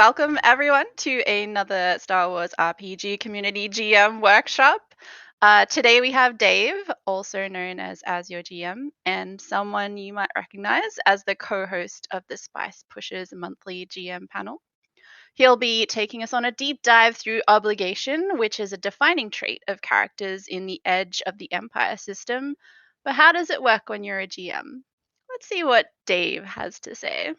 welcome everyone to another Star Wars RPG Community GM workshop. Today we have Dave, also known as your GM, and someone you might recognize as the co-host of the Spice Pushers monthly GM panel. He'll be taking us on a deep dive through obligation, which is a defining trait of characters in the Edge of the Empire system. But how does it work when you're a GM? Let's see what Dave has to say.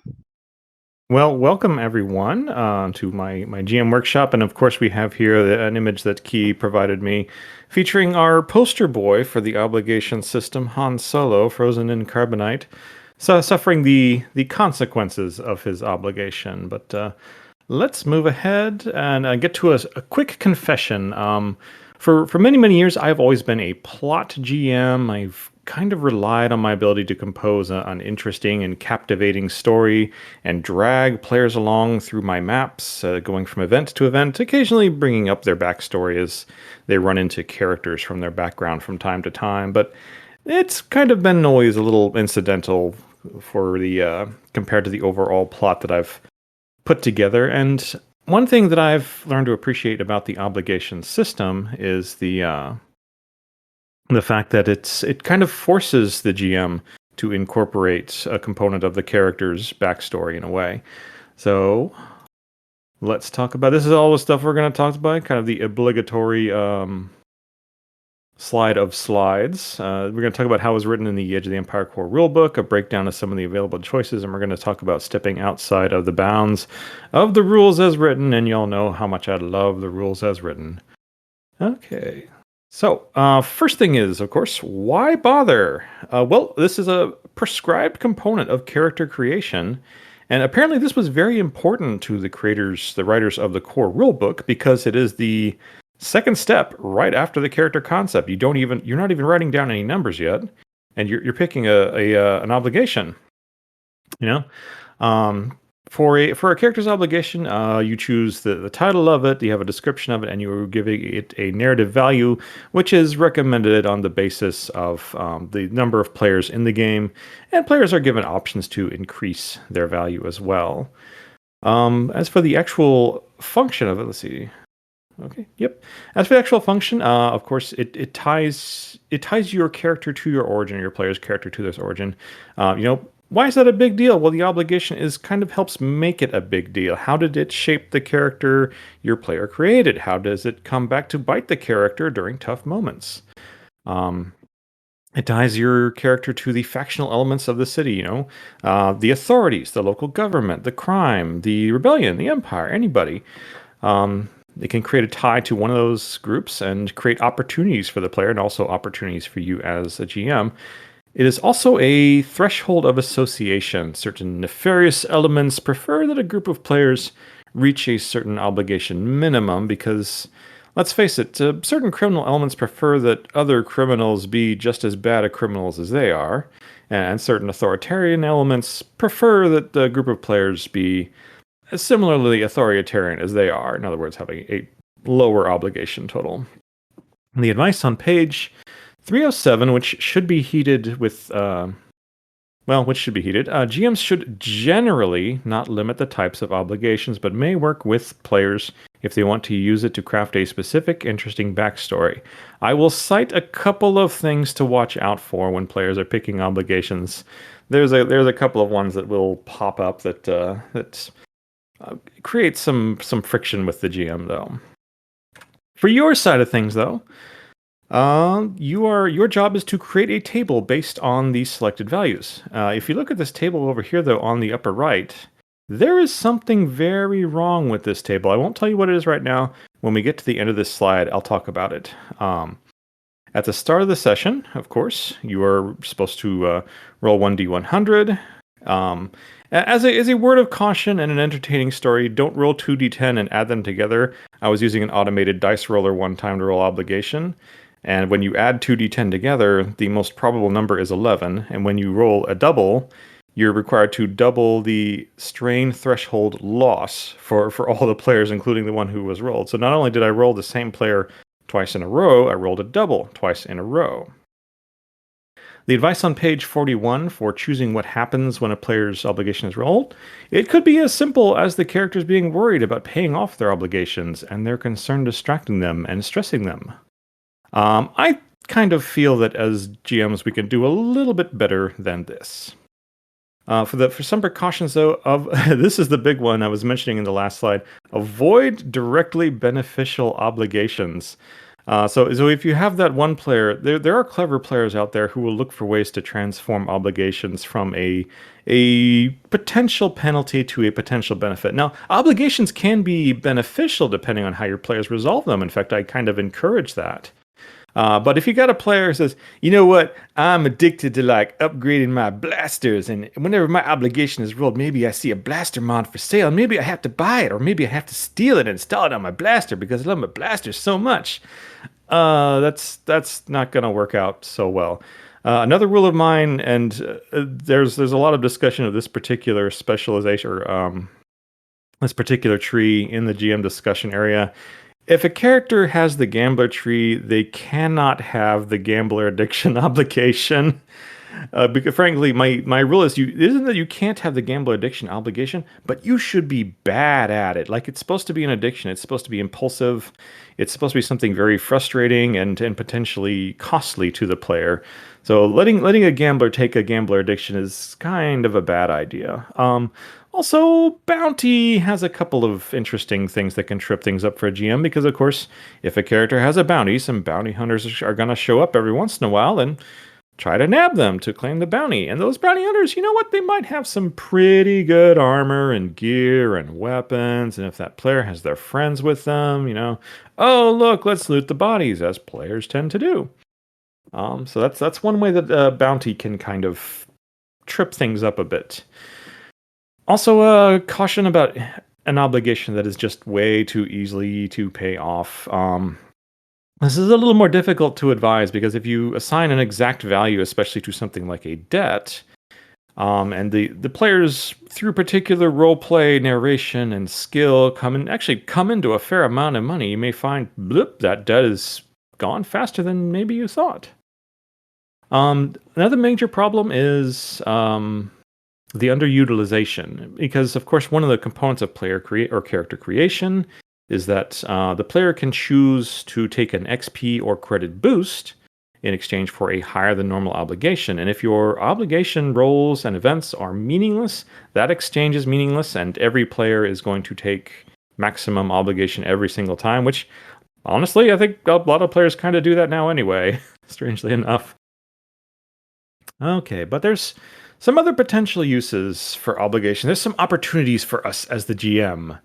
Well, welcome everyone to my GM workshop, and of course we have here an image that Key provided me, featuring our poster boy for the obligation system, Han Solo, frozen in carbonite, so suffering the consequences of his obligation. But let's move ahead and get to a quick confession. For many years, I've always been a plot GM. I've kind of relied on my ability to compose an interesting and captivating story and drag players along through my maps, going from event to event, occasionally bringing up their backstory as they run into characters from their background from time to time. But it's kind of been always a little incidental for the compared to the overall plot that I've put together. And one thing that I've learned to appreciate about the obligation system is the fact that it kind of forces the GM to incorporate a component of the character's backstory in a way. So let's talk about this. Is all the stuff we're going to talk about, kind of the obligatory slide of slides. We're going to talk about how it was written in the Edge of the Empire core rulebook, a breakdown of some of the available choices, and we're going to talk about stepping outside of the bounds of the rules as written, and y'all know how much I love the rules as written. Okay. So, first thing is, of course, why bother? Well, this is a prescribed component of character creation, and apparently this was very important to the writers of the core rulebook, because it is the second step right after the character concept. You're not even writing down any numbers yet, and you're picking an obligation. You know, for a character's obligation, you choose the title of it, you have a description of it, and you are giving it a narrative value, which is recommended on the basis of the number of players in the game, and players are given options to increase their value as well. As for the actual function of it, let's see. Okay. Yep. As for the actual function, of course, it ties your character to your origin, your player's character to this origin. Why is that a big deal? Well, the obligation is kind of helps make it a big deal. How did it shape the character your player created? How does it come back to bite the character during tough moments? It ties your character to the factional elements of the city, the authorities, the local government, the crime, the rebellion, the empire, anybody. It can create a tie to one of those groups and create opportunities for the player and also opportunities for you as a GM. It is also a threshold of association. Certain nefarious elements prefer that a group of players reach a certain obligation minimum because, let's face it, certain criminal elements prefer that other criminals be just as bad at criminals as they are, and certain authoritarian elements prefer that the group of players be similarly authoritarian as they are, in other words, having a lower obligation total. The advice on page 307, which should be heeded with, GMs should generally not limit the types of obligations, but may work with players if they want to use it to craft a specific, interesting backstory. I will cite a couple of things to watch out for when players are picking obligations. There's a couple of ones that will pop up that create some friction with the GM, though. For your side of things, though, your job is to create a table based on these selected values. If you look at this table over here, though, on the upper right, there is something very wrong with this table. I won't tell you what it is right now. When we get to the end of this slide, I'll talk about it. At the start of the session, of course, you are supposed to roll 1d100. As a word of caution and an entertaining story, don't roll 2d10 and add them together. I was using an automated dice roller one time to roll obligation, and when you add 2d10 together, the most probable number is 11, and when you roll a double, you're required to double the strain threshold loss for all the players, including the one who was rolled. So not only did I roll the same player twice in a row, I rolled a double twice in a row. The advice on page 41 for choosing what happens when a player's obligation is rolled, it could be as simple as the characters being worried about paying off their obligations and their concern distracting them and stressing them. I kind of feel that as GMs we can do a little bit better than this. For some precautions though, of this is the big one I was mentioning in the last slide. Avoid directly beneficial obligations. So if you have that one player, there are clever players out there who will look for ways to transform obligations from a potential penalty to a potential benefit. Now, obligations can be beneficial depending on how your players resolve them. In fact, I kind of encourage that. But if you got a player who says, you know what, I'm addicted to like upgrading my blasters, and whenever my obligation is rolled, maybe I see a blaster mod for sale, and maybe I have to buy it, or maybe I have to steal it and install it on my blaster because I love my blaster so much. That's not gonna work out so well. Another rule of mine, and there's a lot of discussion of this particular specialization or this particular tree in the GM discussion area. If a character has the gambler tree, they cannot have the gambler addiction obligation. Because frankly, my rule is isn't that you can't have the gambler addiction obligation, but you should be bad at it. Like it's supposed to be an addiction. It's supposed to be impulsive. It's supposed to be something very frustrating and potentially costly to the player. So letting a gambler take a gambler addiction is kind of a bad idea. Also, bounty has a couple of interesting things that can trip things up for a GM because, of course, if a character has a bounty, some bounty hunters are going to show up every once in a while and try to nab them to claim the bounty. And those bounty hunters, you know what? They might have some pretty good armor and gear and weapons. And if that player has their friends with them, oh, look, let's loot the bodies, as players tend to do. So that's one way that bounty can kind of trip things up a bit. Also, caution about an obligation that is just way too easily to pay off. This is a little more difficult to advise because if you assign an exact value, especially to something like a debt, and the players through particular roleplay, narration, and skill come into a fair amount of money, you may find blip, that debt is gone faster than maybe you thought. Another major problem is the underutilization, because of course one of the components of character creation is that the player can choose to take an XP or credit boost in exchange for a higher than normal obligation. And if your obligation rolls and events are meaningless, that exchange is meaningless, and every player is going to take maximum obligation every single time, which honestly, I think a lot of players kind of do that now anyway, strangely enough. Okay, but there's some other potential uses for obligation. There's some opportunities for us as the GM.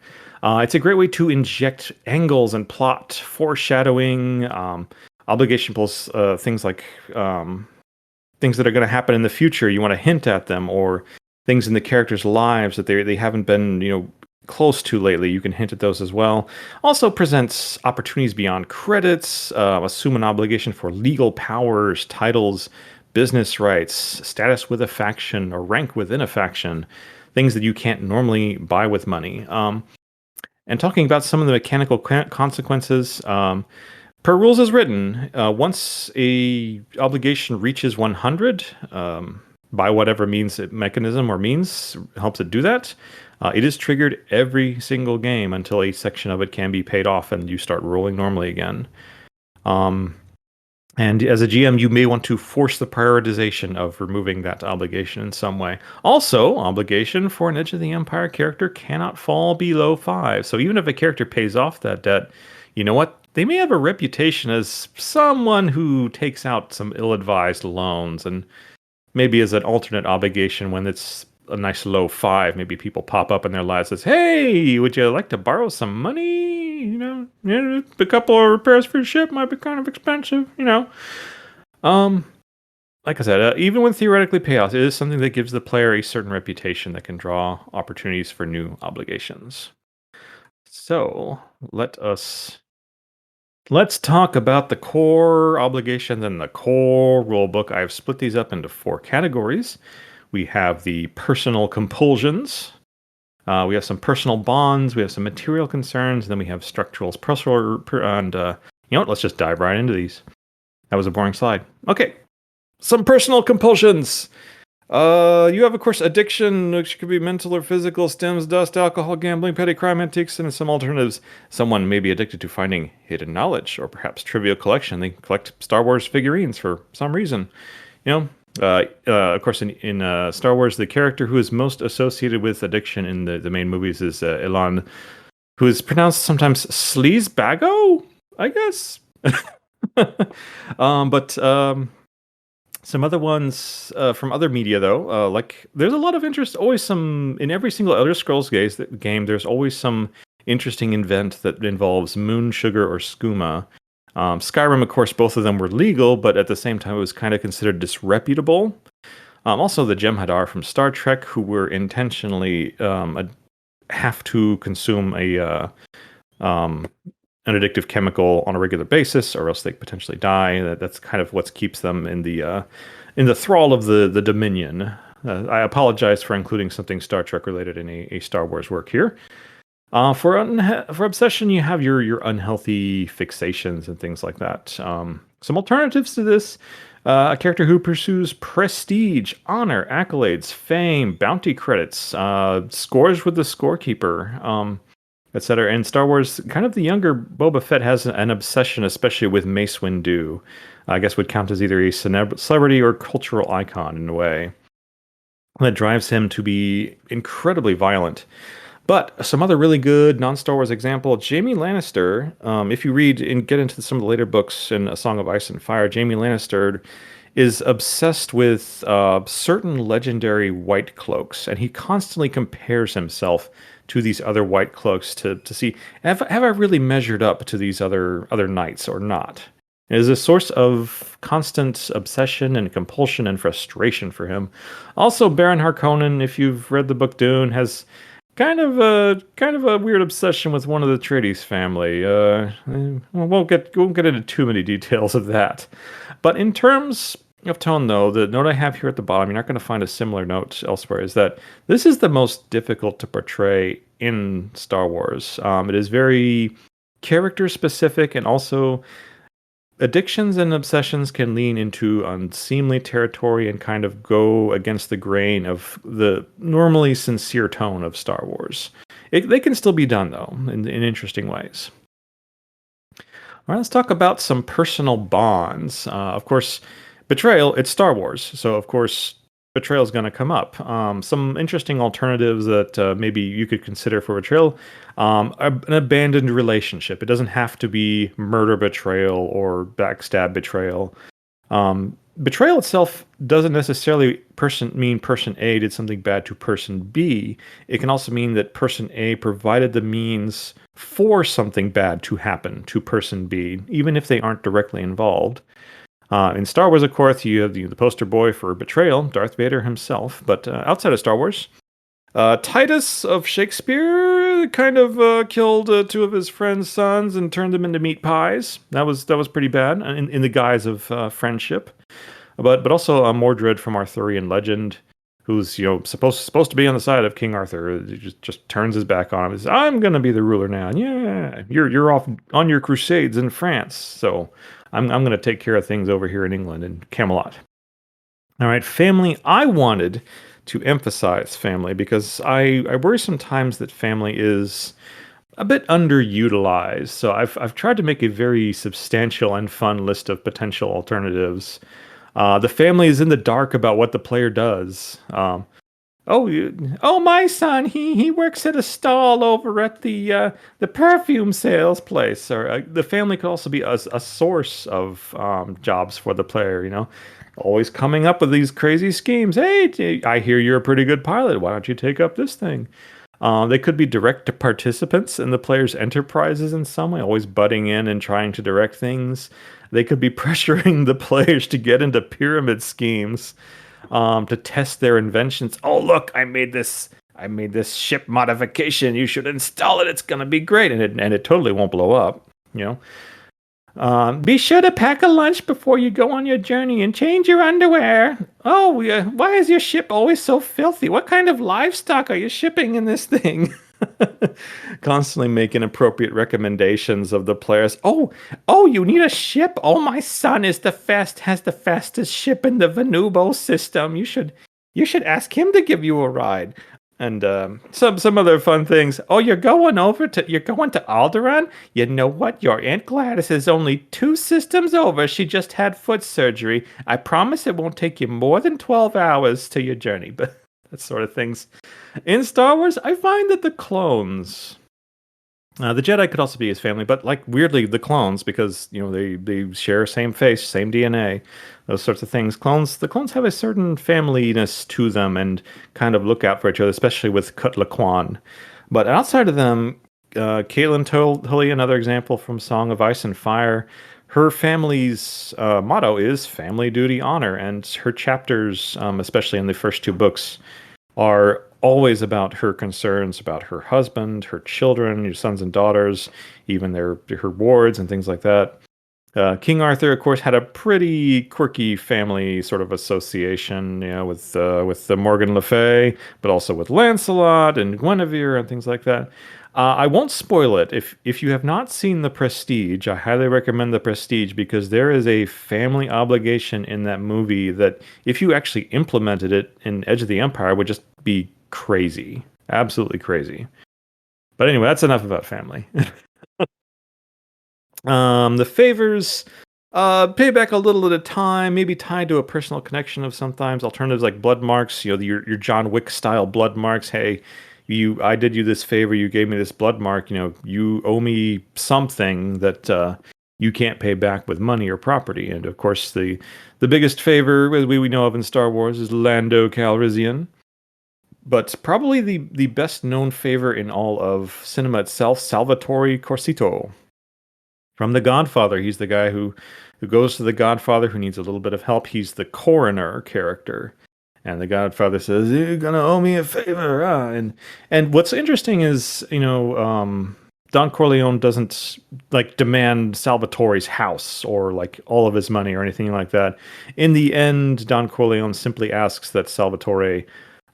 It's a great way to inject angles and plot, foreshadowing, obligation plus things like things that are going to happen in the future. You want to hint at them, or things in the characters' lives that they haven't been close to lately. You can hint at those as well. Also presents opportunities beyond credits. Assume an obligation for legal powers, titles, business rights, status with a faction, or rank within a faction. Things that you can't normally buy with money. And talking about some of the mechanical consequences, per rules as written, once a obligation reaches 100, by whatever mechanism or means helps it do that, it is triggered every single game until a section of it can be paid off and you start rolling normally again. And as a GM, you may want to force the prioritization of removing that obligation in some way. Also, obligation for an Edge of the Empire character cannot fall below 5. So even if a character pays off that debt, you know what? They may have a reputation as someone who takes out some ill-advised loans, and maybe as an alternate obligation when it's a nice low 5, maybe people pop up in their lives and says, "Hey, would you like to borrow some money? A couple of repairs for your ship might be kind of expensive, Like I said, even when theoretically payoffs, it is something that gives the player a certain reputation that can draw opportunities for new obligations. So let's talk about the core obligations and the core rulebook. I've split these up into 4 categories. We have the personal compulsions. We have some personal bonds. We have some material concerns. And then we have structural, and you know what? Let's just dive right into these. That was a boring slide. Okay. Some personal compulsions. You have, of course, addiction, which could be mental or physical, stems, dust, alcohol, gambling, petty crime, antiques, and some alternatives. Someone may be addicted to finding hidden knowledge, or perhaps trivial collection. They collect Star Wars figurines for some reason. You know, of course, in Star Wars, the character who is most associated with addiction in the main movies is Elan, who is pronounced sometimes Sleazebago, I guess. But some other ones from other media, though, like there's a lot of interest. Always some in every single Elder Scrolls game. There's always some interesting event that involves moon sugar or skooma. Skyrim, of course, both of them were legal, but at the same time, it was kind of considered disreputable. Also, the Jem'Hadar from Star Trek, who were intentionally have to consume um, an addictive chemical on a regular basis, or else they potentially die. That's kind of what keeps them in the thrall of the Dominion. I apologize for including something Star Trek related in a Star Wars work here. For obsession, you have your unhealthy fixations and things like that. Some alternatives to this: a character who pursues prestige, honor, accolades, fame, bounty credits, scores with the scorekeeper, etc. In Star Wars, kind of the younger Boba Fett has an obsession, especially with Mace Windu. I guess would count as either a celebrity or cultural icon in a way that drives him to be incredibly violent. But some other really good non-Star Wars example, Jaime Lannister. If you read and get into some of the later books in A Song of Ice and Fire, Jaime Lannister is obsessed with certain legendary white cloaks, and he constantly compares himself to these other white cloaks to see have I really measured up to these other knights or not. It is a source of constant obsession and compulsion and frustration for him. Also, Baron Harkonnen, if you've read the book Dune, has kind of a weird obsession with one of the Atreides family. We won't get into too many details of that. But in terms of tone, though, the note I have here at the bottom, you're not going to find a similar note elsewhere, is that this is the most difficult to portray in Star Wars. It is very character specific, and also addictions and obsessions can lean into unseemly territory and kind of go against the grain of the normally sincere tone of Star Wars. They can still be done, though, in interesting ways. All right, let's talk about some personal bonds. Of course, betrayal, it's Star Wars. So, of course, betrayal is going to come up. Some interesting alternatives that maybe you could consider for betrayal: an abandoned relationship. It doesn't have to be murder betrayal or backstab betrayal. Betrayal itself doesn't necessarily mean person A did something bad to person B. It can also mean that person A provided the means for something bad to happen to person B, even if they aren't directly involved. In Star Wars, of course, you have the poster boy for betrayal, Darth Vader himself. But outside of Star Wars, Titus of Shakespeare kind of killed two of his friend's sons and turned them into meat pies. That was pretty bad in the guise of friendship. But also Mordred from Arthurian legend, who's supposed to be on the side of King Arthur, just turns his back on him. He says, "I'm gonna be the ruler now. And yeah, you're off on your crusades in France, so I'm gonna take care of things over here in England and Camelot." All right, family. I wanted to emphasize family because I worry sometimes that family is a bit underutilized. So I've tried to make a very substantial and fun list of potential alternatives. The family is in the dark about what the player does. My son, he works at a stall over at the perfume sales place. Or the family could also be a source of jobs for the player. Always coming up with these crazy schemes. Hey, I hear you're a pretty good pilot. Why don't you take up this thing? They could be direct participants in the player's enterprises in some way, always butting in and trying to direct things. They could be pressuring the players to get into pyramid schemes, to test their inventions. Oh, look, I made this ship modification. You should install it. It's gonna be great, and it totally won't blow up. Be sure to pack a lunch before you go on your journey and change your underwear. Oh, why is your ship always so filthy? What kind of livestock are you shipping in this thing? Constantly make inappropriate recommendations of the players. Oh, you need a ship? Oh, my son has the fastest ship in the Venubo system. You should ask him to give you a ride. And some other fun things. Oh, you're going to Alderaan? You know what? Your Aunt Gladys is only 2 systems over. She just had foot surgery. I promise it won't take you more than 12 hours to your journey. But that sort of things. In Star Wars, I find that the clones, the Jedi could also be his family, but like weirdly, the clones, because they share same face, same DNA, those sorts of things. The clones have a certain familyness to them and kind of look out for each other, especially with Kut Laquan. But outside of them, Caitlin Tully, another example from Song of Ice and Fire. Her family's motto is family, duty, honor, and her chapters, especially in the first 2 books, are always about her concerns about her husband, her children, your sons and daughters, even her wards and things like that. King Arthur, of course, had a pretty quirky family sort of association, with Morgan Le Fay, but also with Lancelot and Guinevere and things like that. I won't spoil it. If you have not seen The Prestige, I highly recommend The Prestige because there is a family obligation in that movie that, if you actually implemented it in Edge of the Empire, would just be crazy, absolutely crazy. But anyway, that's enough about family. The favors pay back a little at a time, maybe tied to a personal connection of sometimes. Alternatives like blood marks, your John Wick style blood marks. Hey, I did you this favor, you gave me this blood mark. You owe me something that you can't pay back with money or property. And of course, the biggest favor as we know of in Star Wars is Lando Calrissian. But probably the best known favor in all of cinema itself, Salvatore Corsito. From The Godfather, he's the guy who goes to the Godfather who needs a little bit of help. He's the coroner character. And the Godfather says, "You're gonna owe me a favor." And what's interesting is, Don Corleone doesn't like demand Salvatore's house or like all of his money or anything like that. In the end, Don Corleone simply asks that Salvatore,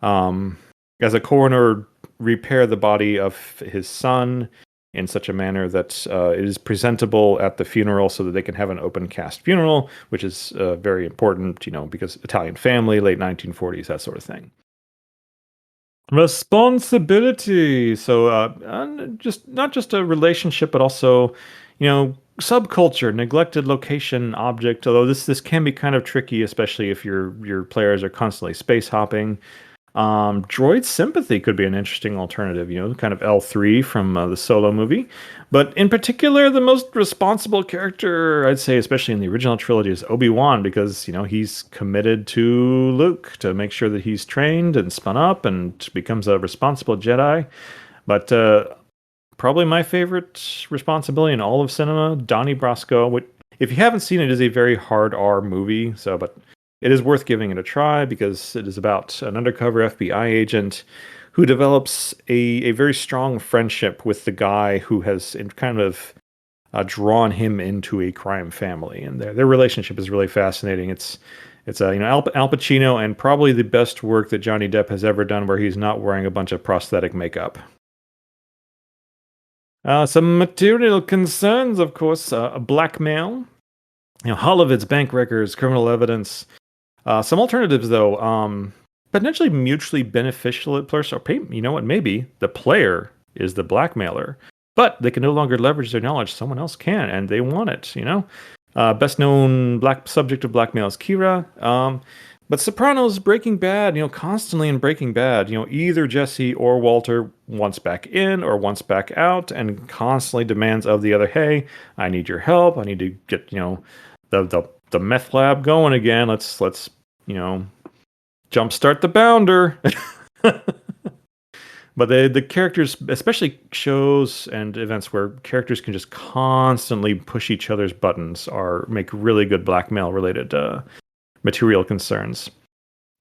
as a coroner, repair the body of his son in such a manner that it is presentable at the funeral so that they can have an open cast funeral, which is very important, because Italian family, late 1940s, that sort of thing. Responsibility. So, just not just a relationship, but also, subculture, neglected location, object. Although this can be kind of tricky, especially if your players are constantly space hopping. Droid sympathy could be an interesting alternative, kind of L3 from the Solo movie. But in particular, the most responsible character, I'd say, especially in the original trilogy, is Obi-Wan, because, he's committed to Luke to make sure that he's trained and spun up and becomes a responsible Jedi. But probably my favorite responsibility in all of cinema, Donnie Brasco. If you haven't seen it, is a very hard R movie, but it is worth giving it a try because it is about an undercover FBI agent who develops a very strong friendship with the guy who has kind of drawn him into a crime family, and their relationship is really fascinating. It's Al Pacino, and probably the best work that Johnny Depp has ever done, where he's not wearing a bunch of prosthetic makeup. Some material concerns, of course, blackmail, Holovid's bank records, criminal evidence. Some alternatives, though, potentially mutually beneficial at first. Or you know what? Maybe the player is the blackmailer, but they can no longer leverage their knowledge. Someone else can, and they want it. Best known black subject of blackmail is Kira. But Sopranos, Breaking Bad, constantly in Breaking Bad, either Jesse or Walter wants back in or wants back out, and constantly demands of the other, "Hey, I need your help. I need to get the meth lab going again. Let's jumpstart the bounder." But the characters, especially shows and events where characters can just constantly push each other's buttons, make really good blackmail related material concerns.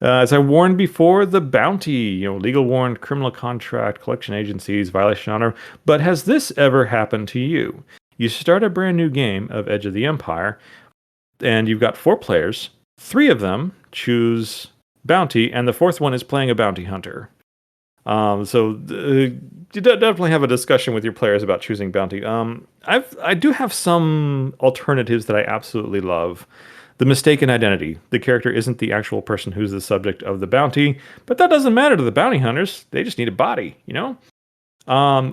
As I warned before, the bounty, legal warrant, criminal contract, collection agencies, violation of honor. But has this ever happened to you? You start a brand new game of Edge of the Empire, and you've got 4 players. 3 of them choose bounty, and the 4th one is playing a bounty hunter. You definitely have a discussion with your players about choosing bounty. I do have some alternatives that I absolutely love. The mistaken identity. The character isn't the actual person who's the subject of the bounty, but that doesn't matter to the bounty hunters. They just need a body, you know? Um,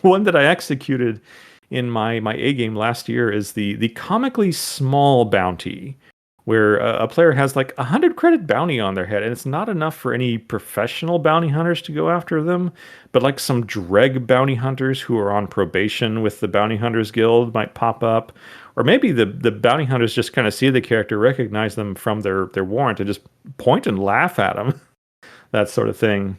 one that I executed in my A game last year is the comically small bounty, where a player has like 100 credit bounty on their head, and it's not enough for any professional bounty hunters to go after them, but like some dreg bounty hunters who are on probation with the Bounty Hunters Guild might pop up. Or maybe the bounty hunters just kind of see the character, recognize them from their warrant, and just point and laugh at them, that sort of thing.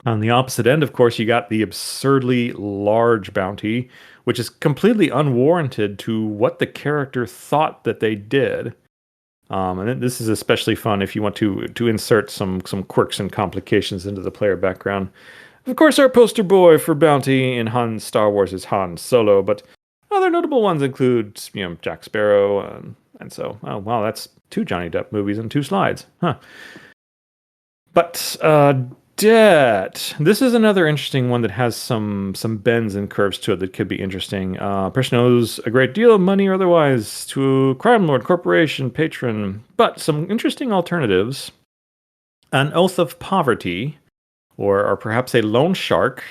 On the opposite end, of course, you got the absurdly large bounty, which is completely unwarranted to what the character thought that they did. And this is especially fun if you want to insert some quirks and complications into the player background. Of course, our poster boy for bounty in Star Wars is Han Solo, but other notable ones include, Jack Sparrow, and so, oh wow, that's two Johnny Depp movies and two slides, huh? But debt. This is another interesting one that has some bends and curves to it that could be interesting. Person owes a great deal of money or otherwise to a crime lord, corporation, patron, but some interesting alternatives. An oath of poverty, or perhaps a loan shark.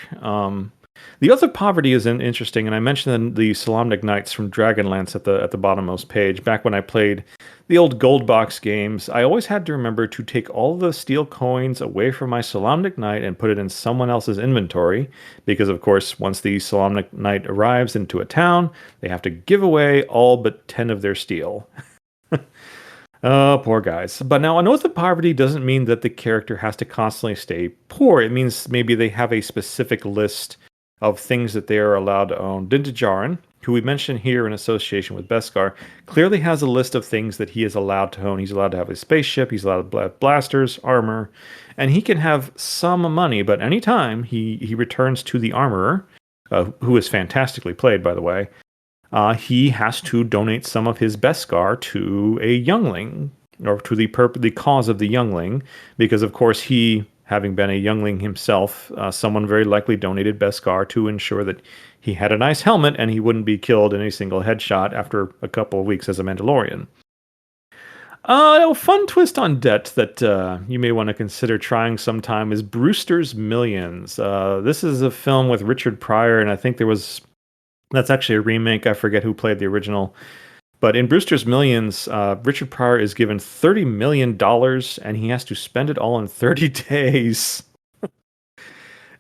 The Oath of Poverty is interesting, and I mentioned the Solemnic Knights from Dragonlance at the bottommost page. Back when I played the old gold box games, I always had to remember to take all the steel coins away from my Solemnic Knight and put it in someone else's inventory, because of course, once the Solemnic Knight arrives into a town, they have to give away all but 10 of their steel. Oh, poor guys. But now, an oath of poverty doesn't mean that the character has to constantly stay poor. It means maybe they have a specific list of things that they are allowed to own. Dintajarin, who we mentioned here in association with Beskar, clearly has a list of things that he is allowed to own. He's allowed to have a spaceship, he's allowed to have blasters, armor, and he can have some money, but anytime he returns to the armorer, who is fantastically played, by the way, he has to donate some of his Beskar to a youngling, or to the cause of the youngling, because of course he, having been a youngling himself, someone very likely donated Beskar to ensure that he had a nice helmet and he wouldn't be killed in a single headshot after a couple of weeks as a Mandalorian. A fun twist on debt that you may want to consider trying sometime is Brewster's Millions. This is a film with Richard Pryor, and I think that's actually a remake. I forget who played the original. But in Brewster's Millions, Richard Pryor is given $30 million and he has to spend it all in 30 days.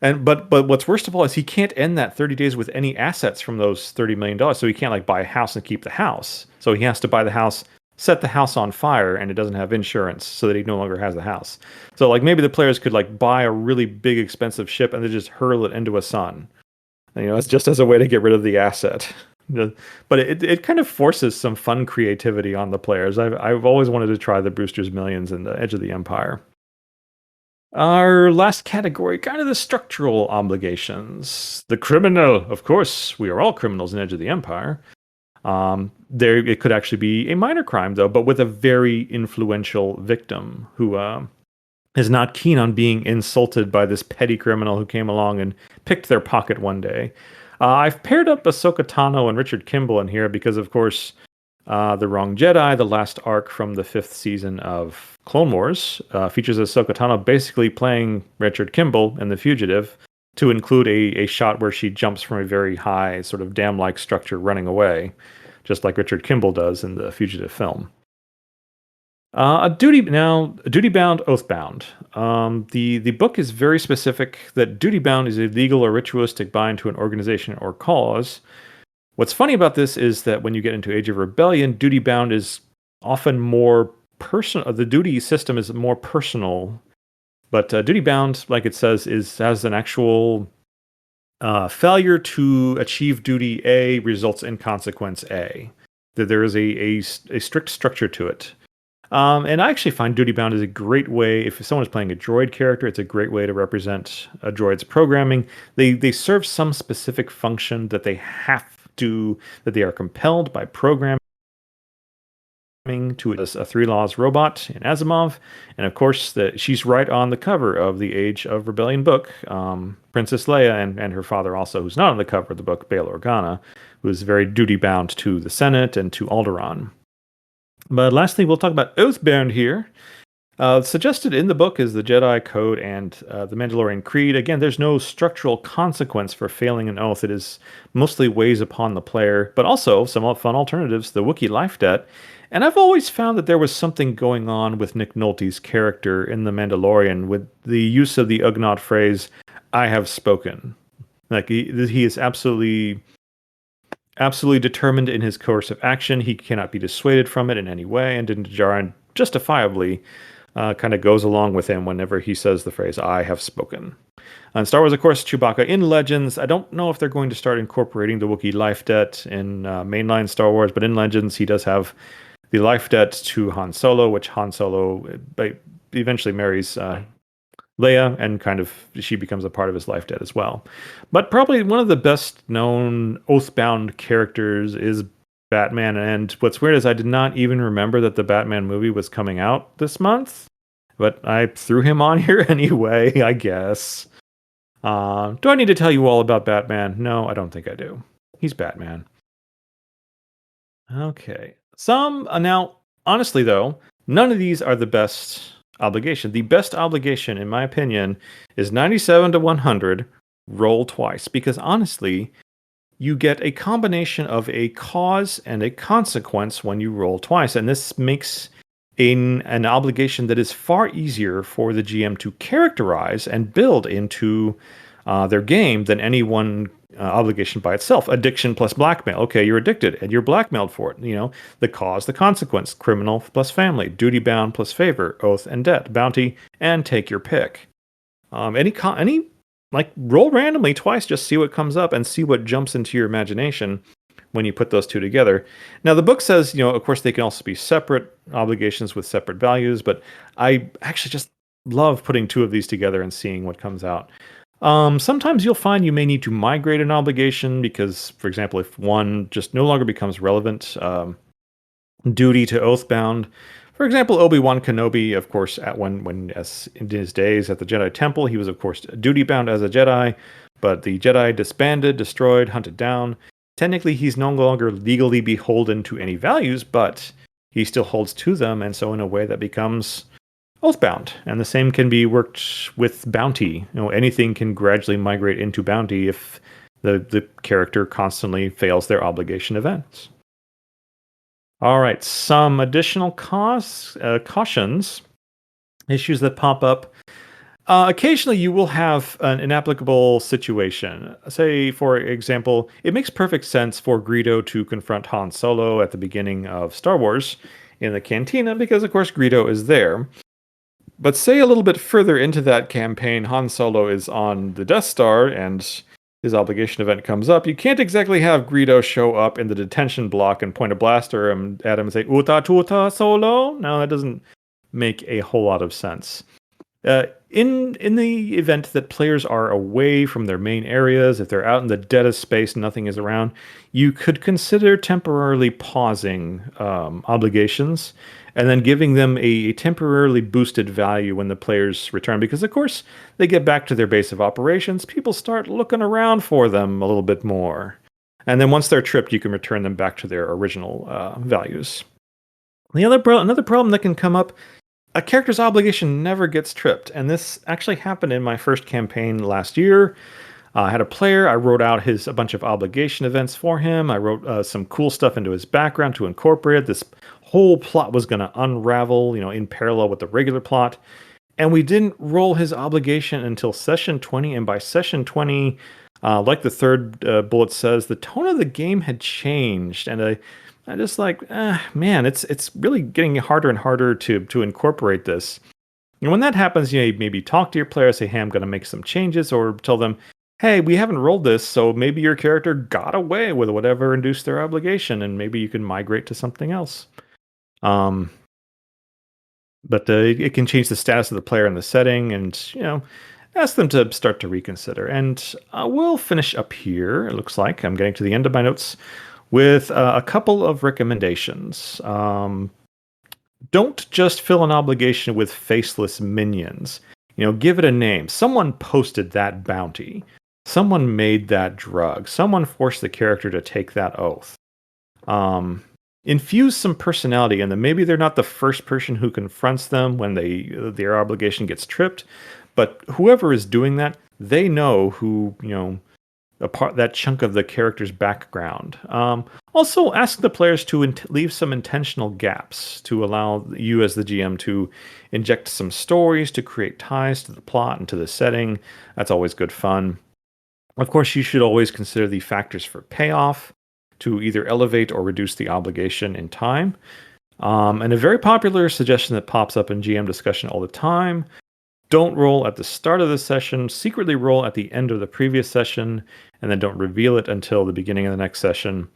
But what's worst of all is he can't end that 30 days with any assets from those $30 million. So he can't like buy a house and keep the house. So he has to buy the house, set the house on fire, and it doesn't have insurance so that he no longer has the house. So like maybe the players could like buy a really big expensive ship and then just hurl it into a sun. It's just as a way to get rid of the asset. But it kind of forces some fun creativity on the players. I've always wanted to try the Brewster's Millions and the Edge of the Empire. Our last category, kind of the structural obligations. The criminal, of course, we are all criminals in Edge of the Empire. There, it could actually be a minor crime though, but with a very influential victim who is not keen on being insulted by this petty criminal who came along and picked their pocket one day. I've paired up Ahsoka Tano and Richard Kimball in here because, of course, The Wrong Jedi, the last arc from the 5th season of Clone Wars, features Ahsoka Tano basically playing Richard Kimball in The Fugitive, to include a shot where she jumps from a very high, sort of dam-like structure running away, just like Richard Kimball does in the Fugitive film. A duty bound, oath bound. The book is very specific that duty bound is a legal or ritualistic bind to an organization or cause. What's funny about this is that when you get into Age of Rebellion, duty bound is often more personal. The duty system is more personal, but duty bound, like it says, has an actual failure to achieve duty A results in consequence A. That there is a strict structure to it. And I actually find Duty Bound is a great way, if someone is playing a droid character, it's a great way to represent a droid's programming. They serve some specific function that they are compelled by programming to a Three Laws robot in Asimov, and of course she's right on the cover of the Age of Rebellion book. Princess Leia and her father also, who's not on the cover of the book, Bail Organa, who is very duty bound to the Senate and to Alderaan. But lastly, we'll talk about Oathbound here. Suggested in the book is the Jedi Code and the Mandalorian Creed. Again, there's no structural consequence for failing an oath. It is mostly weighs upon the player, but also somewhat fun alternatives, the Wookiee life debt. And I've always found that there was something going on with Nick Nolte's character in The Mandalorian with the use of the Ugnaught phrase, I have spoken. Like he is absolutely determined in his course of action. He cannot be dissuaded from it in any way, and Din Djarin justifiably kind of goes along with him whenever he says the phrase, I have spoken. On Star Wars, of course, Chewbacca in Legends. I don't know if they're going to start incorporating the Wookiee life debt in mainline Star Wars, but in Legends, he does have the life debt to Han Solo, which Han Solo eventually marries Leia, and kind of she becomes a part of his life debt as well. But probably one of the best known Oathbound characters is Batman. And what's weird is I did not even remember that the Batman movie was coming out this month, but I threw him on here anyway, I guess. Do I need to tell you all about Batman? No, I don't think I do. He's Batman. Okay. Now, honestly though, none of these are the best obligation. The best obligation, in my opinion, is 97 to 100, roll twice. Because honestly, you get a combination of a cause and a consequence when you roll twice. And this makes an obligation that is far easier for the GM to characterize and build into their game than any one obligation by itself. Addiction plus blackmail. Okay, you're addicted and you're blackmailed for it. You know, the cause, the consequence. Criminal plus family. Duty bound plus favor. Oath and debt. Bounty and take your pick. Any like roll randomly twice, just see what comes up and see what jumps into your imagination when you put those two together. Now, the book says, of course, they can also be separate obligations with separate values, but I actually just love putting two of these together and seeing what comes out. Sometimes you'll find you may need to migrate an obligation because, for example, if one just no longer becomes relevant, duty to Oathbound. For example, Obi-Wan Kenobi, of course, as in his days at the Jedi Temple, he was, of course, duty-bound as a Jedi, but the Jedi disbanded, destroyed, hunted down. Technically, he's no longer legally beholden to any values, but he still holds to them, and so in a way that becomes Oathbound. And the same can be worked with bounty. Anything can gradually migrate into bounty if the character constantly fails their obligation events. All right, some additional cautions, issues that pop up. Occasionally, you will have an inapplicable situation. Say, for example, it makes perfect sense for Greedo to confront Han Solo at the beginning of Star Wars in the cantina because, of course, Greedo is there. But say a little bit further into that campaign, Han Solo is on the Death Star and his obligation event comes up. You can't exactly have Greedo show up in the detention block and point a blaster at him and say, Uta tuta Solo? No, that doesn't make a whole lot of sense. In the event that players are away from their main areas, if they're out in the deadest space, nothing is around, you could consider temporarily pausing obligations and then giving them a temporarily boosted value when the players return. Because, of course, they get back to their base of operations, people start looking around for them a little bit more. And then once they're tripped, you can return them back to their original values. Another problem that can come up, a character's obligation never gets tripped. And this actually happened in my first campaign last year. I had a player, I wrote out a bunch of obligation events for him. I wrote some cool stuff into his background to incorporate it. This whole plot was going to unravel, in parallel with the regular plot. And we didn't roll his obligation until session 20. And by session 20, like the third bullet says, the tone of the game had changed. And I just man, it's really getting harder and harder to incorporate this. And when that happens, you maybe talk to your player, say, hey, I'm going to make some changes, or tell them, hey, we haven't rolled this, so maybe your character got away with whatever induced their obligation, and maybe you can migrate to something else. But it can change the status of the player in the setting, and ask them to start to reconsider. And we'll finish up here. It looks like I'm getting to the end of my notes with a couple of recommendations. Don't just fill an obligation with faceless minions. Give it a name. Someone posted that bounty. Someone made that drug. Someone forced the character to take that oath. Um, Infuse some personality in them. Maybe they're not the first person who confronts them when their obligation gets tripped, but whoever is doing that, they know who a part that chunk of the character's background. Also, ask the players to leave some intentional gaps to allow you as the GM to inject some stories to create ties to the plot and to the setting. That's always good fun. Of course, you should always consider the factors for payoff to either elevate or reduce the obligation in time. And a very popular suggestion that pops up in GM discussion all the time: don't roll at the start of the session, secretly roll at the end of the previous session, and then don't reveal it until the beginning of the next session.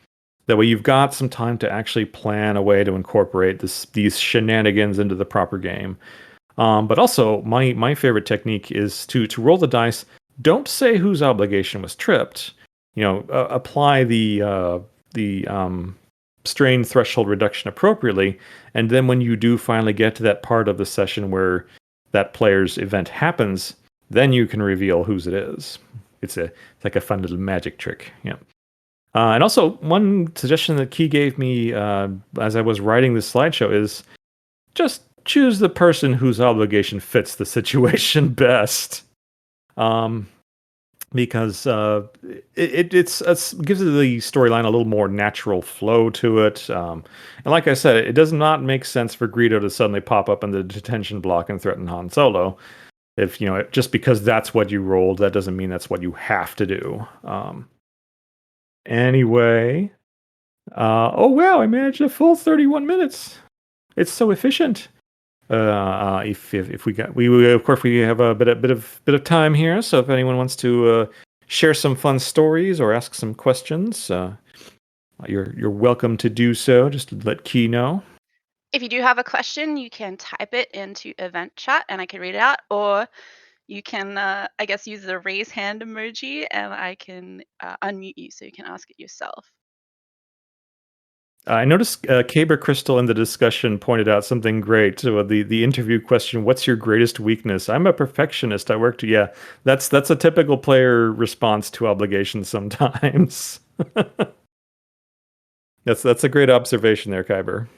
That way, you've got some time to actually plan a way to incorporate these shenanigans into the proper game. But also, my favorite technique is to roll the dice. Don't say whose obligation was tripped. Apply the strain threshold reduction appropriately, and then when you do finally get to that part of the session where that player's event happens, then you can reveal whose it is. It's like a fun little magic trick. Yeah. And also, one suggestion that Key gave me as I was writing this slideshow is just choose the person whose obligation fits the situation best. Um, because it gives the storyline a little more natural flow to it. And like I said, it does not make sense for Greedo to suddenly pop up in the detention block and threaten Han Solo. If just because that's what you rolled, that doesn't mean that's what you have to do. Anyway, oh wow, I managed a full 31 minutes. It's so efficient. If we of course we have a bit of time here, so if anyone wants to share some fun stories or ask some questions, you're welcome to do so. Just let Key know. If you do have a question, you can type it into event chat and I can read it out, or you can, I guess, use the raise hand emoji and I can unmute you so you can ask it yourself. I noticed Caber Crystal in the discussion pointed out something great. So the interview question: "What's your greatest weakness?" I'm a perfectionist. I worked. Yeah, that's a typical player response to obligations sometimes. That's a great observation there, Kyber.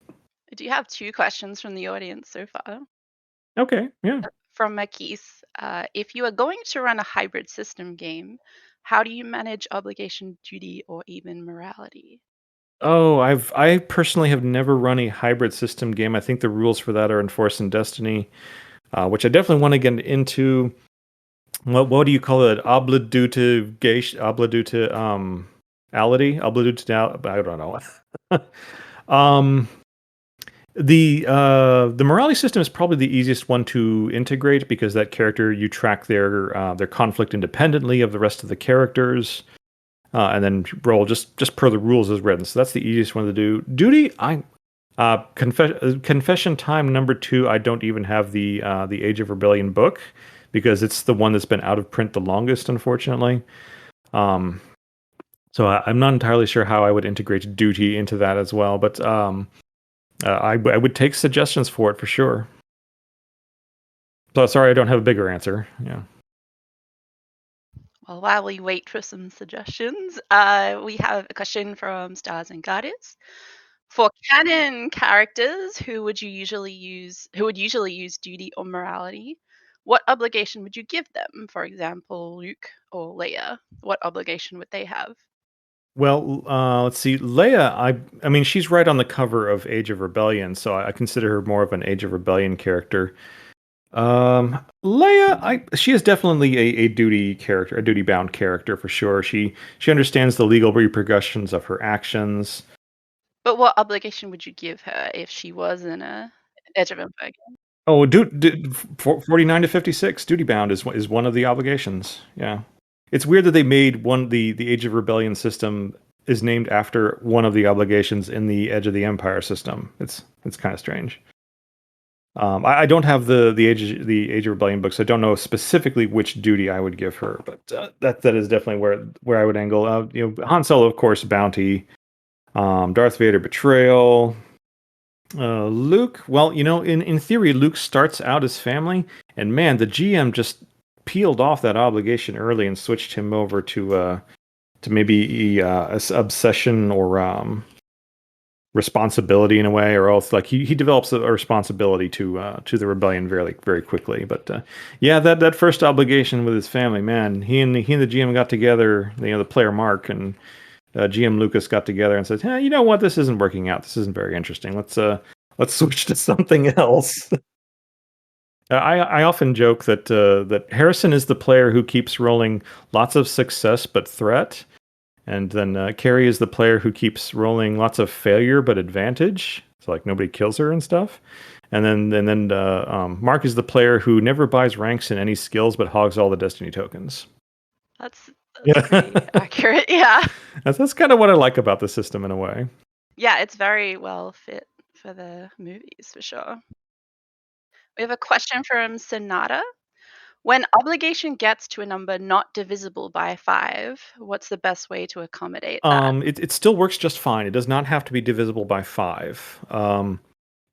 I do have two questions from the audience so far. Okay, yeah. From Makis, if you are going to run a hybrid system game, how do you manage obligation, duty, or even morality? Oh, I personally have never run a hybrid system game. I think the rules for that are enforced in Destiny, which I definitely want to get into. What do you call it? Obliduty ality? Obliduty I don't know. um the morality system is probably the easiest one to integrate because that character, you track their conflict independently of the rest of the characters. And then roll just per the rules as written. So that's the easiest one to do. Duty, confession time number 2. I don't even have the Age of Rebellion book because it's the one that's been out of print the longest, unfortunately. Um, so I'm not entirely sure how I would integrate duty into that as well, but I would take suggestions for it for sure. So sorry, I don't have a bigger answer. Yeah. Well, while we wait for some suggestions, we have a question from Stars and Guardians. For canon characters, who would usually use duty or morality, what obligation would you give them? For example, Luke or Leia. What obligation would they have? Well, let's see. Leia, I mean, she's right on the cover of Age of Rebellion, so I consider her more of an Age of Rebellion character. Leia, she is definitely a duty character, a duty bound character for sure. She understands the legal repercussions of her actions. But what obligation would you give her if she was in a Edge of Empire? 49 to 56 duty bound is one of the obligations. Yeah. It's weird that they made the Age of Rebellion system is named after one of the obligations in the Edge of the Empire system. It's kind of strange. I don't have the Age of Rebellion books. So I don't know specifically which duty I would give her, but that is definitely where I would angle. Han Solo, of course, bounty. Darth Vader, betrayal. Luke, well, in theory, Luke starts out as family, and man, the GM just peeled off that obligation early and switched him over to maybe obsession or responsibility in a way, or else like he develops a responsibility to the rebellion very very quickly. But yeah, that first obligation with his family, man, he and the GM got together, the player Mark and GM Lucas got together and said, hey, you know what, this isn't working out. This isn't very interesting. Let's switch to something else. I often joke that Harrison is the player who keeps rolling lots of success but threat, and then Carrie is the player who keeps rolling lots of failure but advantage. So like nobody kills her and stuff. And then Mark is the player who never buys ranks in any skills but hogs all the destiny tokens. That's Yeah, pretty accurate. Yeah. that's kind of what I like about the system in a way. Yeah, it's very well fit for the movies for sure. We have a question from Sonata. When obligation gets to a number not divisible by 5, what's the best way to accommodate that? It still works just fine. It does not have to be divisible by 5.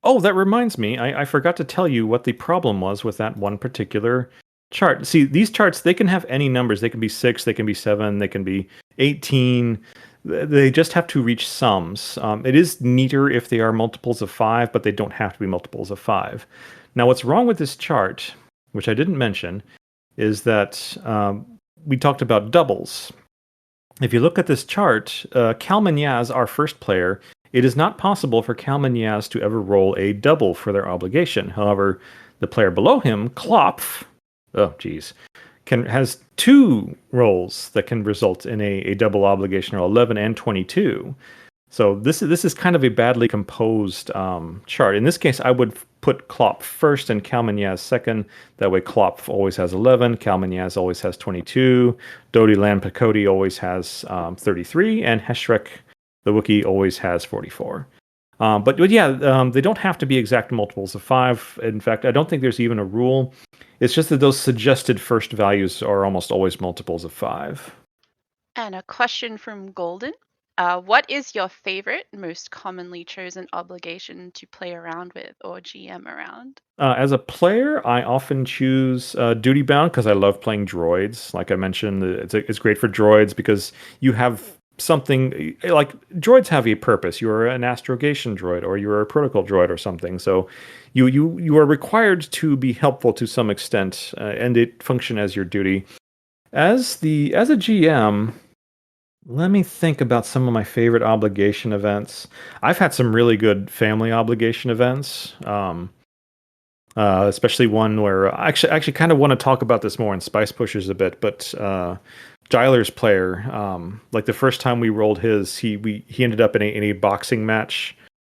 Oh, that reminds me. I forgot to tell you what the problem was with that one particular chart. See, these charts, they can have any numbers. They can be 6, they can be 7, they can be 18. They just have to reach sums. It is neater if they are multiples of 5, but they don't have to be multiples of 5. Now, what's wrong with this chart, which I didn't mention, is that we talked about doubles. If you look at this chart, Kalman Yaz, our first player, it is not possible for Kalman Yaz to ever roll a double for their obligation. However, the player below him, Klopf, oh geez, has 2 rolls that can result in a double obligation, or 11 and 22. So this is kind of a badly composed chart. In this case, I would put Klopp first and Kalman second. That way, Klopp always has 11, Kalman always has 22, Dodi Lan Pakoti always has 33, and Heshrek, the Wookiee, always has 44. But yeah, they don't have to be exact multiples of 5. In fact, I don't think there's even a rule. It's just that those suggested first values are almost always multiples of 5. And a question from Golden. What is your favorite, most commonly chosen obligation to play around with or GM around? As a player, I often choose Duty Bound because I love playing droids. Like I mentioned, it's great for droids because you have something like droids have a purpose. You're an astrogation droid, or you're a protocol droid, or something. So you are required to be helpful to some extent, and it function as your duty. As a GM, let me think about some of my favorite obligation events. I've had some really good family obligation events. Especially one where I actually kind of want to talk about this more in Spice Pushers a bit, but Jyler's player, like the first time we rolled his, he ended up in a boxing match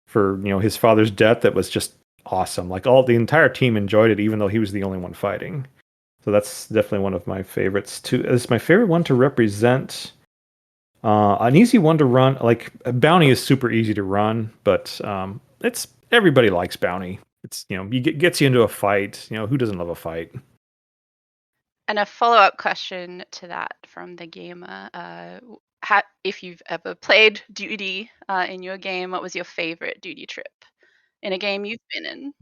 for his father's death that was just awesome. Like the entire team enjoyed it, even though he was the only one fighting. So that's definitely one of my favorites. Too, it's my favorite one to represent. An easy one to run, like Bounty is super easy to run, but it's everybody likes Bounty. It's gets you into a fight. Who doesn't love a fight? And a follow-up question to that from the gamer. If you've ever played duty in your game, what was your favorite duty trip in a game you've been in?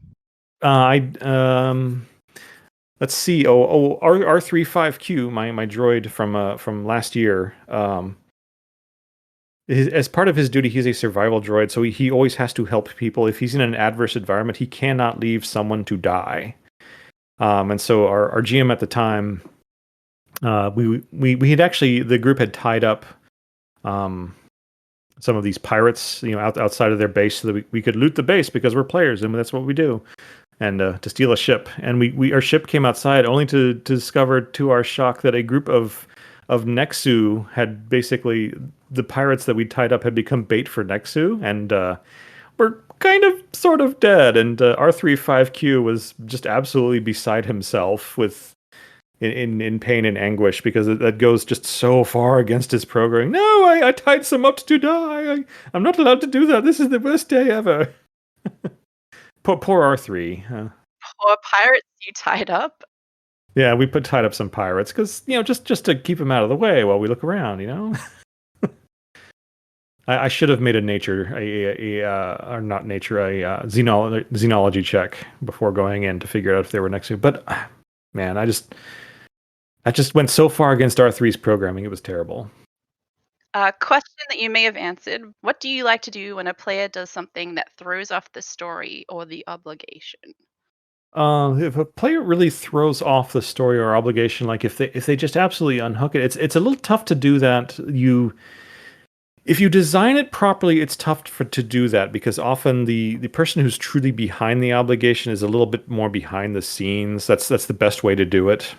I let's see. Oh, R35Q, my droid from last year. As part of his duty, he's a survival droid, so he always has to help people. If he's in an adverse environment, he cannot leave someone to die. And so our GM at the time, we had actually, the group had tied up some of these pirates, outside of their base, so that we could loot the base because we're players and that's what we do, and to steal a ship. And our ship came outside only to discover, to our shock, that a group of Nexu had basically, the pirates that we tied up had become bait for Nexu, and were kind of sort of dead. And R35Q was just absolutely beside himself with in pain and anguish, because that goes just so far against his programming. No, I tied some up to die. I'm not allowed to do that. This is the worst day ever. Poor R3. Or pirates you tied up? Yeah, we tied up some pirates because just to keep them out of the way while we look around. I should have made a nature, or not nature, xenology check before going in to figure out if they were next to. But man, I just went so far against R3's programming. It was terrible. Question that you may have answered. What do you like to do when a player does something that throws off the story or the obligation? If a player really throws off the story or obligation, like if they just absolutely unhook it, it's a little tough to do that. If you design it properly, it's tough to do that because often the person who's truly behind the obligation is a little bit more behind the scenes. That's the best way to do it.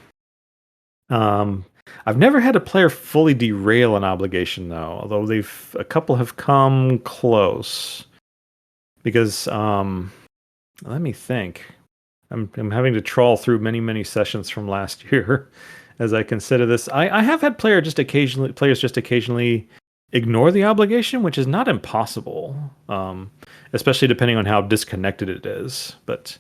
Um, I've never had a player fully derail an obligation though, although they've a couple have come close because let me think. I'm having to trawl through many sessions from last year as I consider this. I have had players just occasionally ignore the obligation, which is not impossible, especially depending on how disconnected it is. But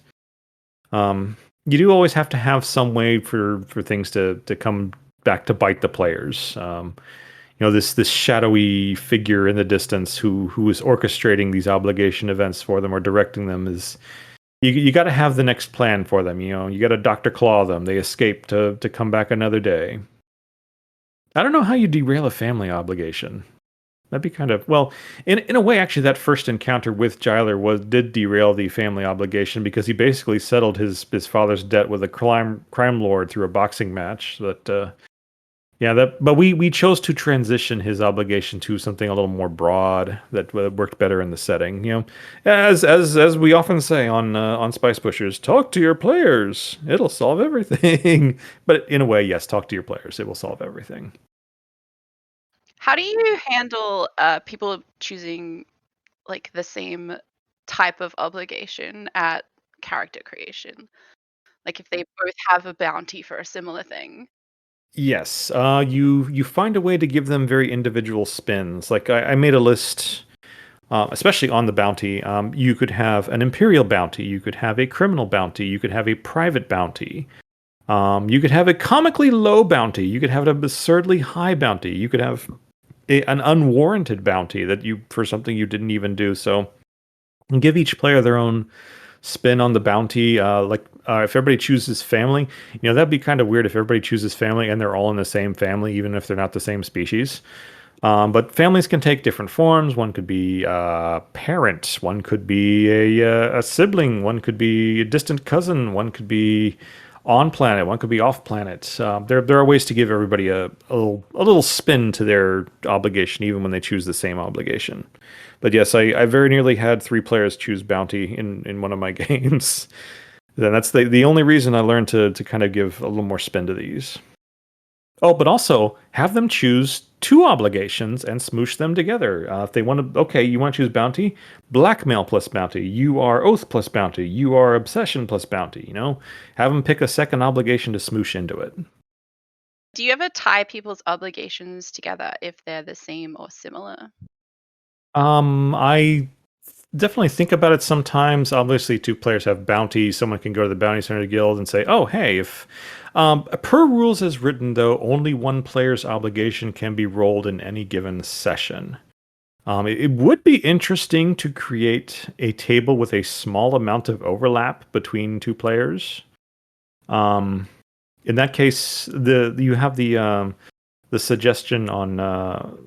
you do always have to have some way for things to come back to bite the players. This shadowy figure in the distance who is orchestrating these obligation events for them or directing them is you got to have the next plan for them. You got to Dr. Claw them. They escape to come back another day. I don't know how you derail a family obligation. That'd be kind of well, in a way, actually, that first encounter with Giler did derail the family obligation because he basically settled his father's debt with a crime lord through a boxing match. But we chose to transition his obligation to something a little more broad that worked better in the setting. As we often say on Spice Pushers, talk to your players. It'll solve everything. But in a way, yes, talk to your players. It will solve everything. How do you handle people choosing like the same type of obligation at character creation? Like if they both have a bounty for a similar thing. Yes, you find a way to give them very individual spins. Like I made a list, especially on the bounty. You could have an imperial bounty, you could have a criminal bounty, you could have a private bounty, you could have a comically low bounty, you could have an absurdly high bounty, you could have an unwarranted bounty that you for something you didn't even do. So give each player their own spin on the bounty. If everybody chooses family, that'd be kind of weird if everybody chooses family and they're all in the same family, even if they're not the same species. But families can take different forms. One could be a parent, one could be a sibling, one could be a distant cousin, one could be on planet, one could be off planet. There are ways to give everybody a little spin to their obligation, even when they choose the same obligation. But yes, I very nearly had three players choose bounty in one of my games. Then that's the only reason I learned to kind of give a little more spin to these. Oh, but also have them choose two obligations and smoosh them together. If they want to, okay, you want to choose bounty, blackmail plus bounty. You are oath plus bounty. You are obsession plus bounty. Have them pick a second obligation to smoosh into it. Do you ever tie people's obligations together if they're the same or similar? I definitely think about it sometimes. Obviously, two players have bounty. Someone can go to the bounty center guild and say, "Oh, hey, if per rules as written, though, only one player's obligation can be rolled in any given session." It would be interesting to create a table with a small amount of overlap between two players. Um, in that case, you have the suggestion on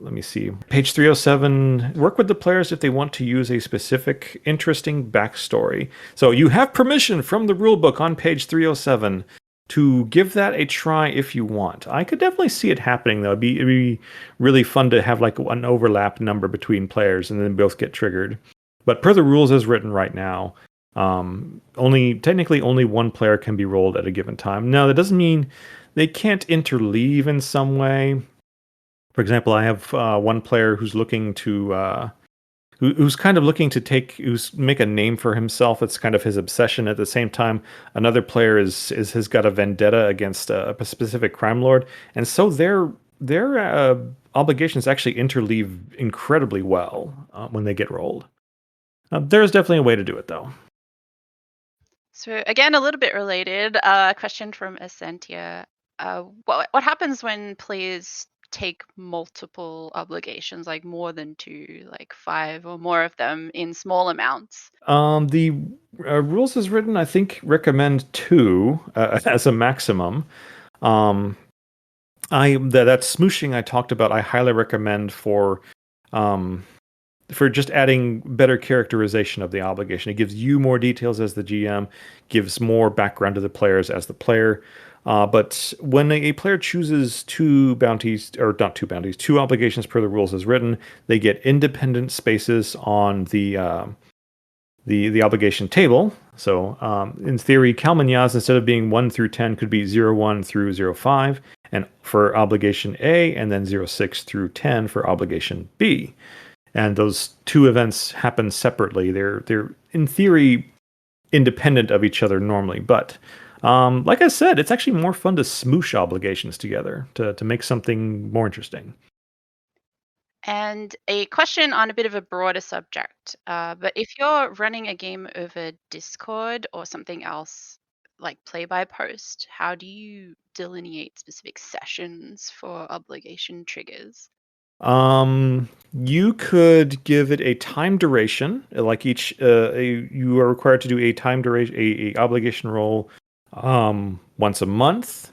let me see page 307. Work with the players if they want to use a specific interesting backstory. So you have permission from the rulebook on page 307 to give that a try if you want. I could definitely see it happening though. It'd be really fun to have like an overlap number between players and then both get triggered. But per the rules as written right now, only one player can be rolled at a given time. Now that doesn't mean they can't interleave in some way. For example, I have one player who's looking to who's kind of looking to who's make a name for himself. It's kind of his obsession. At the same time, another player is has got a vendetta against a specific crime lord, and so their obligations actually interleave incredibly well when they get rolled. There's definitely a way to do it, though. So again, a little bit related. Question from Essentia. What happens when players take multiple obligations, like more than two, like five or more of them in small amounts? The rules as written, I think, recommend two as a maximum. Um, that smooshing I talked about, I highly recommend um, for just adding better characterization of the obligation. It gives you more details as the GM, gives more background to the players as the player. But when a player chooses two bounties, or not two bounties, two obligations per the rules as written, they get independent spaces on the obligation table. So in theory, Kalmanyas, instead of being 1 through 10, could be 01 through 05, and for obligation A, and then 06 through 10 for obligation B. And those two events happen separately. They're in theory independent of each other normally, but like I said, it's actually more fun to smoosh obligations together to make something more interesting. And a question on a bit of a broader subject. But if you're running a game over Discord or something else like play by post, how do you delineate specific sessions for obligation triggers? You could give it a time duration, like you are required to do a time duration, a obligation roll, once a month,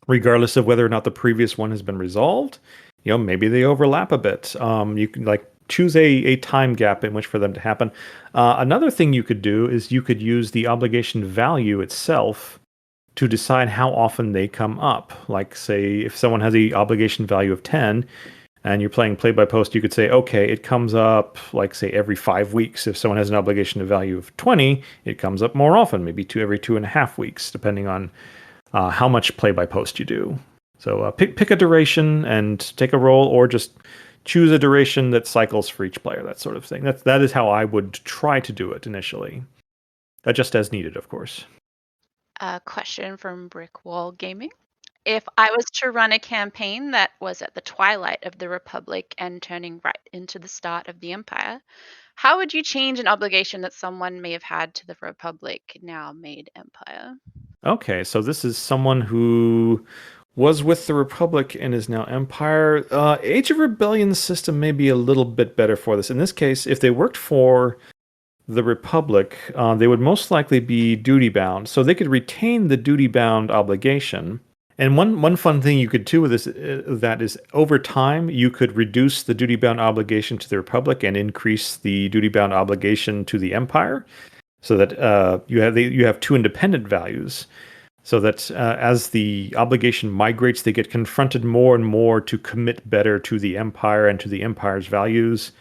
regardless of whether or not the previous one has been resolved. Maybe they overlap a bit. You can like choose a time gap in which for them to happen. Another thing you could do is you could use the obligation value itself to decide how often they come up. Like, say, if someone has the obligation value of 10 and you're playing play by post, you could say, okay, it comes up, like, say, every 5 weeks. If someone has an obligation value of 20, it comes up more often, maybe every 2.5 weeks, depending on how much play by post you do. So pick a duration and take a roll, or just choose a duration that cycles for each player, that sort of thing. That is how I would try to do it initially. Just as needed, of course. A question from Brick Wall Gaming. If I was to run a campaign that was at the twilight of the Republic and turning right into the start of the Empire, how would you change an obligation that someone may have had to the Republic now made Empire? Okay, so this is someone who was with the Republic and is now Empire. Age of Rebellion system may be a little bit better for this. In this case, if they worked for the Republic, they would most likely be duty bound, so they could retain the duty bound obligation. And one fun thing you could do with this that is over time you could reduce the duty bound obligation to the Republic and increase the duty bound obligation to the Empire, so that you have two independent values. So that as the obligation migrates, they get confronted more and more to commit better to the Empire and to the Empire's values,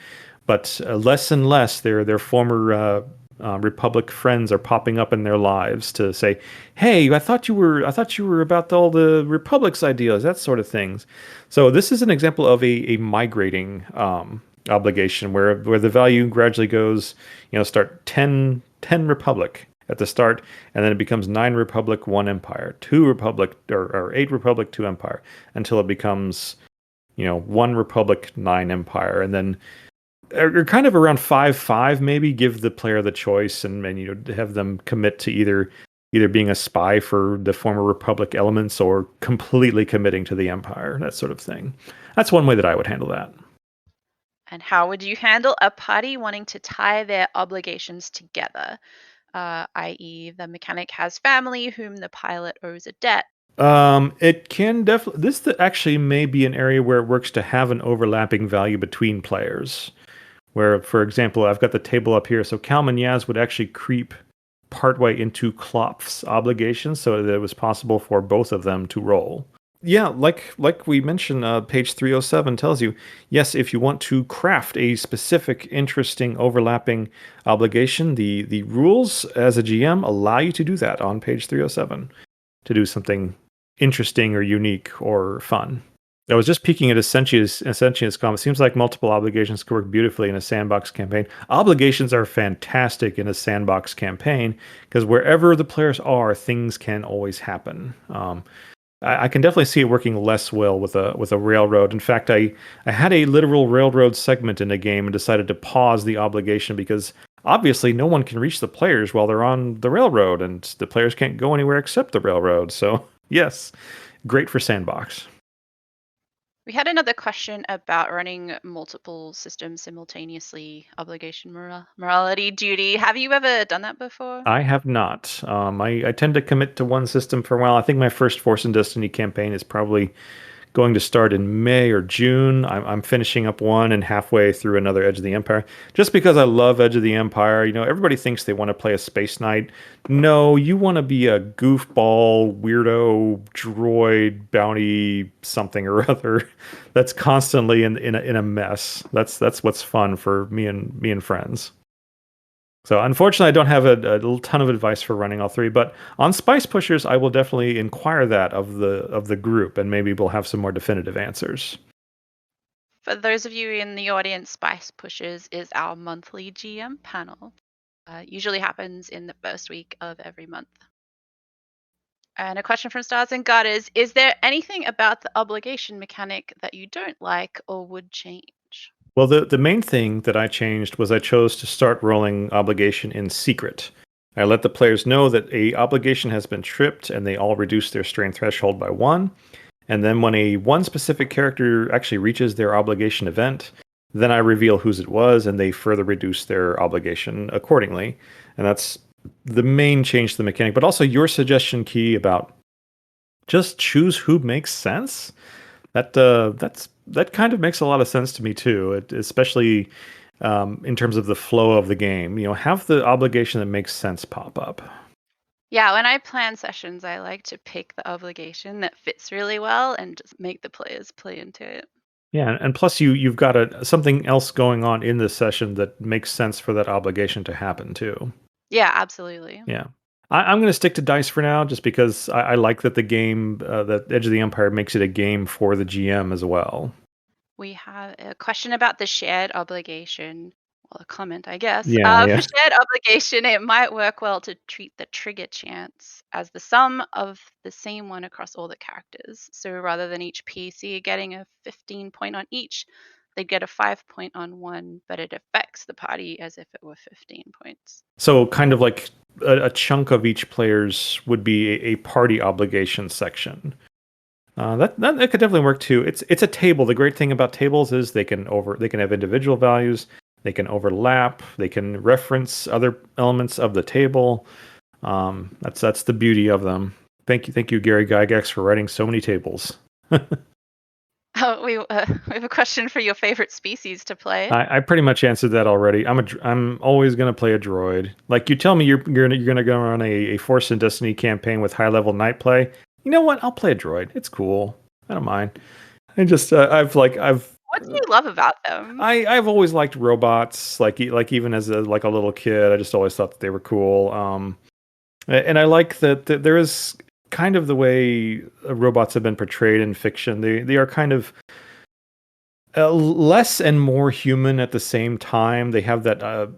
but less and less their former Republic friends are popping up in their lives to say, "Hey, I thought you were about all the Republic's ideas, that sort of things." So this is an example of a migrating obligation where the value gradually goes, start 10 Republic at the start, and then it becomes 9 Republic, 1 Empire, 2 Republic, or 8 Republic, 2 Empire, until it becomes 1 Republic, 9 Empire, and then or kind of around 5-5, maybe give the player the choice, and have them commit to either being a spy for the former Republic elements or completely committing to the Empire, that sort of thing. That's one way that I would handle that. And how would you handle a party wanting to tie their obligations together? I.e., the mechanic has family whom the pilot owes a debt. It can definitely. Actually may be an area where it works to have an overlapping value between players. Where, for example, I've got the table up here, so Kalman Yaz would actually creep partway into Klopf's obligations, so that it was possible for both of them to roll. Yeah, like we mentioned, page 307 tells you, yes, if you want to craft a specific, interesting, overlapping obligation, the rules as a GM allow you to do that on page 307, to do something interesting or unique or fun. I was just peeking at Essentius Com. It seems like multiple obligations could work beautifully in a sandbox campaign. Obligations are fantastic in a sandbox campaign because wherever the players are, things can always happen. I can definitely see it working less well with a railroad. In fact, I had a literal railroad segment in a game and decided to pause the obligation because obviously no one can reach the players while they're on the railroad, and the players can't go anywhere except the railroad. So yes, great for sandbox. We had another question about running multiple systems simultaneously, obligation, morality, duty. Have you ever done that before? I have not. I tend to commit to one system for a while. I think my first Force and Destiny campaign is probably going to start in May or June. I'm finishing up one and halfway through another Edge of the Empire. Just because I love Edge of the Empire, everybody thinks they want to play a Space Knight. No, you want to be a goofball, weirdo, droid, bounty, something or other that's constantly in a mess. That's what's fun for me and friends. So unfortunately, I don't have a ton of advice for running all three, but on Spice Pushers, I will definitely inquire that of the group, and maybe we'll have some more definitive answers. For those of you in the audience, Spice Pushes is our monthly GM panel. Usually happens in the first week of every month. And a question from Stars and Gutters: is there anything about the obligation mechanic that you don't like or would change? Well, the main thing that I changed was I chose to start rolling obligation in secret. I let the players know that a obligation has been tripped, and they all reduce their strain threshold by one. And then when a one specific character actually reaches their obligation event, then I reveal whose it was, and they further reduce their obligation accordingly. And that's the main change to the mechanic. But also your suggestion, Key, about just choose who makes sense. That kind of makes a lot of sense to me too, especially in terms of the flow of the game. Have the obligation that makes sense pop up. Yeah, when I plan sessions, I like to pick the obligation that fits really well and just make the players play into it. Yeah, and plus you've got something else going on in the session that makes sense for that obligation to happen too. Yeah, absolutely. Yeah. I'm going to stick to dice for now, just because I like that the game, that Edge of the Empire, makes it a game for the GM as well. We have a question about the shared obligation. Well, a comment, I guess. Yeah, For yeah. shared obligation, it might work well to treat the trigger chance as the sum of the same one across all the characters. So rather than each PC getting a 15 point on each, they get a 5 point on one, but it affects the party as if it were 15 points. So kind of like a chunk of each player's would be a party obligation section. That could definitely work too. It's a table. The great thing about tables is they can have individual values, they can overlap, they can reference other elements of the table. That's the beauty of them. Thank you, Gary Gygax, for writing so many tables. Oh, we have a question for your favorite species to play. I pretty much answered that already. I'm always gonna play a droid. Like, you tell me you're gonna go on a Force and Destiny campaign with high level night play. You know what? I'll play a droid. It's cool. I don't mind. I just I've What do you love about them? I've always liked robots. Like even as a little kid, I just always thought that they were cool. And I like that there is kind of the way robots have been portrayed in fiction. They are kind of less and more human at the same time. They have that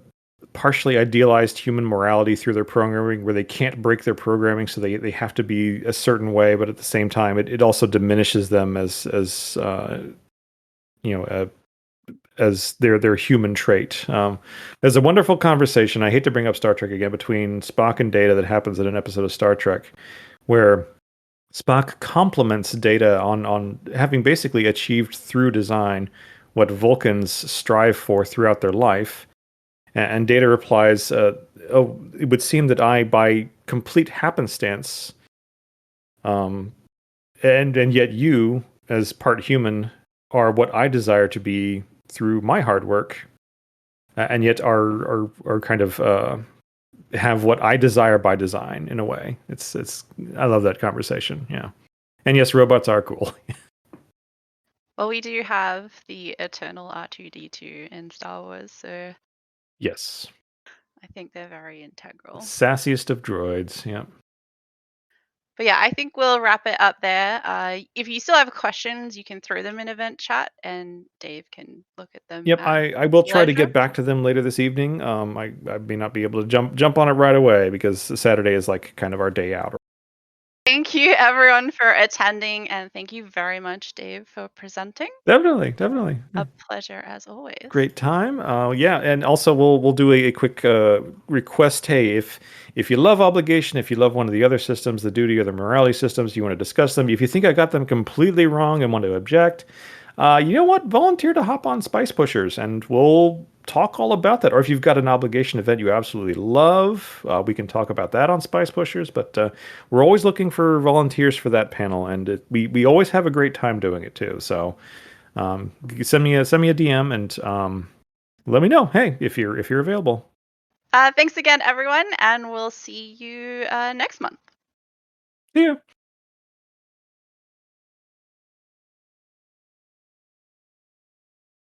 partially idealized human morality through their programming, where they can't break their programming, so they have to be a certain way. But at the same time, it also diminishes them as you know as their human trait. There's a wonderful conversation. I hate to bring up Star Trek again, between Spock and Data, that happens in an episode of Star Trek, where Spock compliments Data on having basically achieved through design what Vulcans strive for throughout their life. And Data replies, "Oh, it would seem that I, by complete happenstance, um, and yet you, as part human, are what I desire to be through my hard work, and yet are kind of have what I desire by design in a way." It's I love that conversation. Yeah. And yes, robots are cool. Well, we do have the eternal R2D2 in Star Wars, so Yes. I think they're very integral. Sassiest of droids. Yeah. But yeah, I think we'll wrap it up there. If you still have questions, you can throw them in event chat and Dave can look at them Yep, at I will try to leisure. get back to them later this evening. I may not be able to jump on it right away, because Saturday is like kind of our day out. Thank thank you everyone for attending, and thank you very much, Dave, for presenting. Definitely, definitely. A pleasure as always. Great time. Yeah, and also we'll do a quick request. Hey, if you love obligation, if you love one of the other systems, the duty or the morality systems, you want to discuss them. If you think I got them completely wrong and want to object, you know what? Volunteer to hop on Spice Pushers, and we'll talk all about that. Or if you've got an obligation event you absolutely love, we can talk about that on Spice Pushers. But we're always looking for volunteers for that panel, and we always have a great time doing it too. So. You send me a DM and let me know. Hey, if you're available. Thanks again, everyone, and we'll see you next month. See ya.